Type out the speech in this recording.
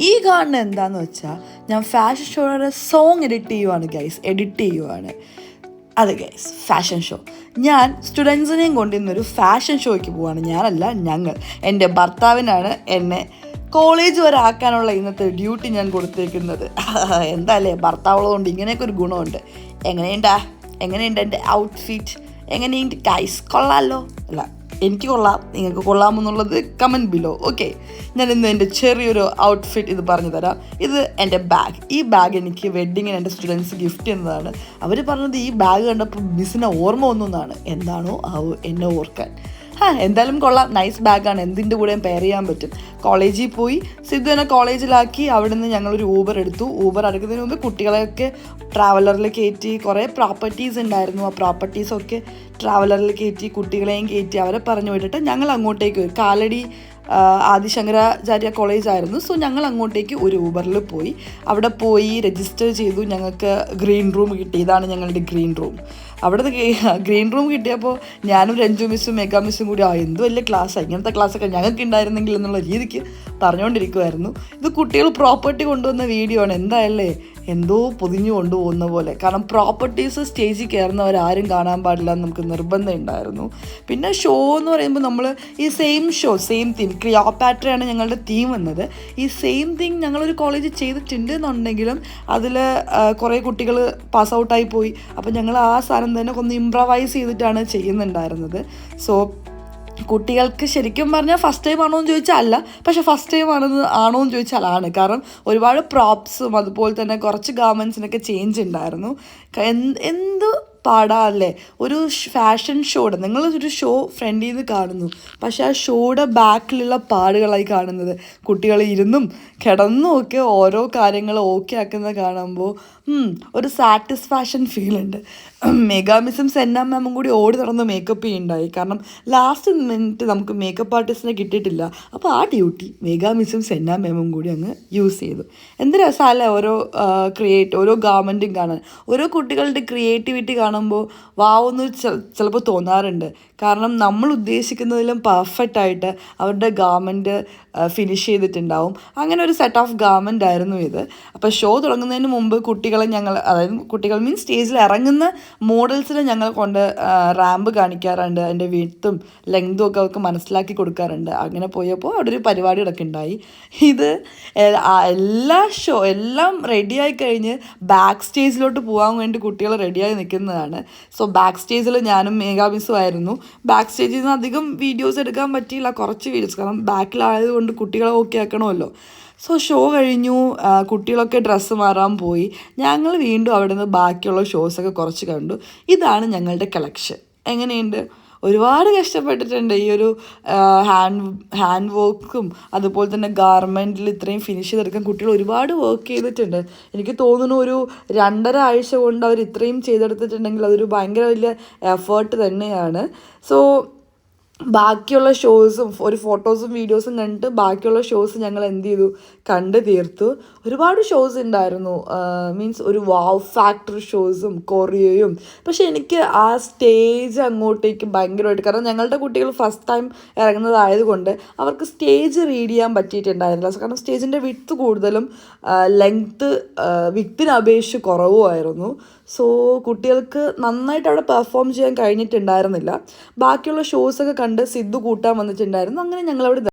ഈ കാണുന്നത് എന്താണെന്ന് വെച്ചാൽ ഞാൻ ഫാഷൻ ഷോയുടെ സോങ് എഡിറ്റ് ചെയ്യുവാണ്. അതെ ഗൈസ്, ഫാഷൻ ഷോ. ഞാൻ സ്റ്റുഡൻസിനെയും കൊണ്ട് ഇന്നൊരു ഫാഷൻ ഷോയ്ക്ക് പോവാണ്. ഞാനല്ല, ഞങ്ങൾ. എൻ്റെ ഭർത്താവിനാണ് എന്നെ കോളേജ് വരെ ആക്കാനുള്ള ഇന്നത്തെ ഡ്യൂട്ടി ഞാൻ കൊടുത്തേക്കുന്നത്. എന്താല്ലേ, ഭർത്താവുള്ളതുകൊണ്ട് ഇങ്ങനെയൊക്കെ ഒരു ഗുണമുണ്ട്. എങ്ങനെയുണ്ട് എൻ്റെ ഔട്ട്ഫിറ്റ്? എങ്ങനെയുണ്ട് ഗൈസ്? കൊള്ളാമല്ലോ? അല്ല, എനിക്ക് കൊള്ളാം, നിങ്ങൾക്ക് കൊള്ളാമെന്നുള്ളത് കമൻറ്റ് ബിലോ. ഓക്കെ, ഞാൻ ഇന്ന് എൻ്റെ ചെറിയൊരു ഔട്ട്ഫിറ്റ് ഇത് പറഞ്ഞു തരാം. ഇത് എൻ്റെ ബാഗ്. ഈ ബാഗ് എനിക്ക് വെഡ്ഡിങ്ങിന് എൻ്റെ സ്റ്റുഡൻസ് ഗിഫ്റ്റ് ചെയ്യുന്നതാണ്. അവർ പറഞ്ഞത് ഈ ബാഗ് കണ്ടപ്പോൾ മിസ്സിനെ ഓർമ്മ വന്നതാണ്. എന്താണോ എന്നെ ഓർക്കാൻ. എന്തായാലും കൊള്ളാം, നൈസ് ബാഗാണ്. എന്തിൻ്റെ കൂടെയും പെയർ ചെയ്യാൻ പറ്റും. കോളേജിൽ പോയി സിദ്ധു എന്നെ കോളേജിലാക്കി. അവിടെ നിന്ന് ഞങ്ങളൊരു ഊബർ എടുത്തു. ഊബർ എടുക്കുന്നതിന് മുമ്പ് കുട്ടികളെയൊക്കെ ട്രാവലറിൽ കയറ്റി. കുറേ പ്രോപ്പർട്ടീസ് ഉണ്ടായിരുന്നു. ആ പ്രോപ്പർട്ടീസൊക്കെ ട്രാവലറിൽ കയറ്റി, കുട്ടികളെയും കയറ്റി അവരെ പറഞ്ഞു വിട്ടിട്ട് ഞങ്ങൾ അങ്ങോട്ടേക്ക് പോയി. കാലടി ആദിശങ്കരാചാര്യ കോളേജായിരുന്നു. സോ ഞങ്ങൾ അങ്ങോട്ടേക്ക് ഒരു ഊബറിൽ പോയി. അവിടെ പോയി രജിസ്റ്റർ ചെയ്തു. ഞങ്ങൾക്ക് ഗ്രീൻ റൂം കിട്ടി. ഇതാണ് ഞങ്ങളുടെ ഗ്രീൻ റൂം. അവിടെ ഗ്രീൻ റൂം കിട്ടിയപ്പോൾ ഞാനും രഞ്ജു മിസ്സും മെഗാ മിസ്സും കൂടി എന്ത് വലിയ ക്ലാസ്സാണ്, ഇങ്ങനത്തെ ക്ലാസ്സൊക്കെ ഞങ്ങൾക്ക് ഉണ്ടായിരുന്നെങ്കിൽ എന്നുള്ള രീതിക്ക് പറഞ്ഞുകൊണ്ടിരിക്കുമായിരുന്നു. ഇത് കുട്ടികൾ പ്രോപ്പർട്ടി കൊണ്ടുവന്ന വീഡിയോ ആണ്. എന്തായല്ലേ, എന്തോ പൊതിഞ്ഞു കൊണ്ടുപോകുന്ന പോലെ. കാരണം പ്രോപ്പർട്ടീസ് സ്റ്റേജിൽ കയറുന്നവരാരും കാണാൻ പാടില്ല എന്ന് നമുക്ക് നിർബന്ധം ഉണ്ടായിരുന്നു. പിന്നെ ഷോ എന്ന് പറയുമ്പോൾ നമ്മൾ ഈ സെയിം തിങ്, ക്ലിയോപാട്രയാണ് ഞങ്ങളുടെ തീം വന്നത്. ഈ സെയിം തിങ് ഞങ്ങളൊരു കോളേജിൽ ചെയ്തിട്ടുണ്ട് എന്നുണ്ടെങ്കിലും അതിൽ കുറേ കുട്ടികൾ പാസ് ഔട്ടായി പോയി. അപ്പോൾ ഞങ്ങൾ ആ സാധനം തന്നെ ഒന്ന് ഇംപ്രവൈസ് ചെയ്തിട്ടാണ് ചെയ്യുന്നുണ്ടായിരുന്നത്. സോ കുട്ടികൾക്ക് ശരിക്കും പറഞ്ഞാൽ ഫസ്റ്റ് ടൈം ആണോ എന്ന് ചോദിച്ചാൽ അല്ല, പക്ഷേ ഫസ്റ്റ് ടൈം ആണോ എന്ന് ചോദിച്ചാൽ ആണ്. കാരണം ഒരുപാട് പ്രോപ്സും അതുപോലെ തന്നെ കുറച്ച് ഗാർമെൻറ്റ്സിനൊക്കെ ചേഞ്ച് ഉണ്ടായിരുന്നു. എന്ത് പാടാ അല്ലേ ഒരു ഫാഷൻ ഷോയുടെ. നിങ്ങളൊരു ഷോ ഫ്രണ്ടിൽ നിന്ന് കാണുന്നു, പക്ഷേ ആ ഷോയുടെ ബാക്കിലുള്ള പാടുകളായി കാണുന്നത്. കുട്ടികൾ ഇരുന്നും കിടന്നും ഒക്കെ ഓരോ കാര്യങ്ങൾ ഓക്കെ ആക്കുന്നത് കാണുമ്പോൾ ഒരു സാറ്റിസ്ഫാക്ഷൻ ഫീൽ ഉണ്ട്. മെഗാ മിസ്സും സെന്ന മാമും കൂടി ഓടി നടന്ന് മേക്കപ്പ് ചെയ്യുന്നുണ്ടായി. കാരണം ലാസ്റ്റ് മിനിറ്റ് നമുക്ക് മേക്കപ്പ് ആർട്ടിസ്റ്റിനെ കിട്ടിയിട്ടില്ല. അപ്പോൾ ആ ഡ്യൂട്ടി മെഗാ മിസ്സും സെന്ന മാമും കൂടി അങ്ങ് യൂസ് ചെയ്തു. എന്ത് രസമല്ലേ ഓരോ ഗാർമെൻറ്റും കാണാൻ. ഓരോ കുട്ടികളുടെ ക്രിയേറ്റിവിറ്റി കാണുമ്പോൾ വാവൊന്ന് ചിലപ്പോൾ തോന്നാറുണ്ട്. കാരണം നമ്മൾ ഉദ്ദേശിക്കുന്നതിലും പെർഫെക്റ്റ് ആയിട്ട് അവരുടെ ഗാർമെൻറ്റ് ഫിനിഷ് ചെയ്തിട്ടുണ്ടാവും. അങ്ങനെ ഒരു സെറ്റ് ഓഫ് ഗാർമെൻ്റ് ആയിരുന്നു ഇത്. അപ്പോൾ ഷോ തുടങ്ങുന്നതിന് മുമ്പ് കുട്ടികൾ മീൻസ് സ്റ്റേജിൽ ഇറങ്ങുന്ന മോഡൽസിനെ ഞങ്ങൾ കൊണ്ട് റാമ്പ് കാണിക്കാറുണ്ട്. അതിൻ്റെ വിഡ്ത്തും ലെങ്തും ഒക്കെ അവർക്ക് മനസ്സിലാക്കി കൊടുക്കാറുണ്ട്. അങ്ങനെ പോയപ്പോൾ അവിടെ ഒരു പരിപാടികളൊക്കെ ഉണ്ടായി. ഇത് എല്ലാം റെഡിയായി കഴിഞ്ഞ് ബാക്ക് സ്റ്റേജിലോട്ട് പോകാൻ വേണ്ടി കുട്ടികൾ റെഡിയായി നിൽക്കുന്നതാണ്. സോ ബാക്ക് സ്റ്റേജിൽ ഞാനും മേഘാ മിസ്സും ആയിരുന്നു. ബാക്ക് സ്റ്റേജിൽ നിന്ന് അധികം വീഡിയോസ് എടുക്കാൻ പറ്റിയില്ല, കുറച്ച് വീഡിയോസ്. കാരണം ബാക്കിലായതുകൊണ്ട് കുട്ടികളെ ഓക്കെ ആക്കണമല്ലോ. സോ ഷോ കഴിഞ്ഞു, കുട്ടികളൊക്കെ ഡ്രസ്സ് മാറാൻ പോയി. ഞങ്ങൾ വീണ്ടും അവിടെ നിന്ന് ബാക്കിയുള്ള ഷോസൊക്കെ കുറച്ച് കണ്ടു. ഇതാണ് ഞങ്ങളുടെ കളക്ഷൻ. എങ്ങനെയുണ്ട്? ഒരുപാട് കഷ്ടപ്പെട്ടിട്ടുണ്ട് ഈ ഒരു ഹാൻഡ് വർക്കും അതുപോലെ തന്നെ ഗാർമെൻറ്റിൽ ഇത്രയും ഫിനിഷ് ചെയ്തെടുക്കാൻ കുട്ടികൾ ഒരുപാട് വർക്ക് ചെയ്തിട്ടുണ്ട്. എനിക്ക് തോന്നുന്നു ഒരു 2.5 ആഴ്ച കൊണ്ട് അവർ ഇത്രയും ചെയ്തെടുത്തിട്ടുണ്ടെങ്കിൽ അതൊരു ഭയങ്കര വലിയ എഫേർട്ട് തന്നെയാണ്. സോ ബാക്കിയുള്ള ഷോസും ഒരു ഫോട്ടോസും വീഡിയോസും കണ്ടിട്ട് ബാക്കിയുള്ള ഷോസ് ഞങ്ങൾ എന്ത് ചെയ്തു, കണ്ട് തീർത്തു. ഒരുപാട് ഷോസ് ഉണ്ടായിരുന്നു. മീൻസ് ഒരു വാവ് ഫാക്ടർ ഷോസും കൊറിയയും. പക്ഷേ എനിക്ക് ആ സ്റ്റേജ് അങ്ങോട്ടേക്ക് ഭയങ്കരമായിട്ട്, കാരണം ഞങ്ങളുടെ കുട്ടികൾ ഫസ്റ്റ് ടൈം ഇറങ്ങുന്നതായതുകൊണ്ട് അവർക്ക് സ്റ്റേജ് റീഡ് ചെയ്യാൻ പറ്റിയിട്ടുണ്ടായിരുന്നില്ല. കാരണം സ്റ്റേജിൻ്റെ വിഡ്ത്ത് കൂടുതലും ലെങ്ത്ത് വിഡ്ത്തിനെ അപേക്ഷിച്ച് കുറവുമായിരുന്നു. സോ കുട്ടികൾക്ക് നന്നായിട്ട് അവിടെ പെർഫോം ചെയ്യാൻ കഴിഞ്ഞിട്ടുണ്ടായിരുന്നില്ല. ബാക്കിയുള്ള ഷോസൊക്കെ കണ്ട് സിദ്ധു കൂട്ടാൻ വന്നിട്ടുണ്ടായിരുന്നു. അങ്ങനെ ഞങ്ങളവിടെ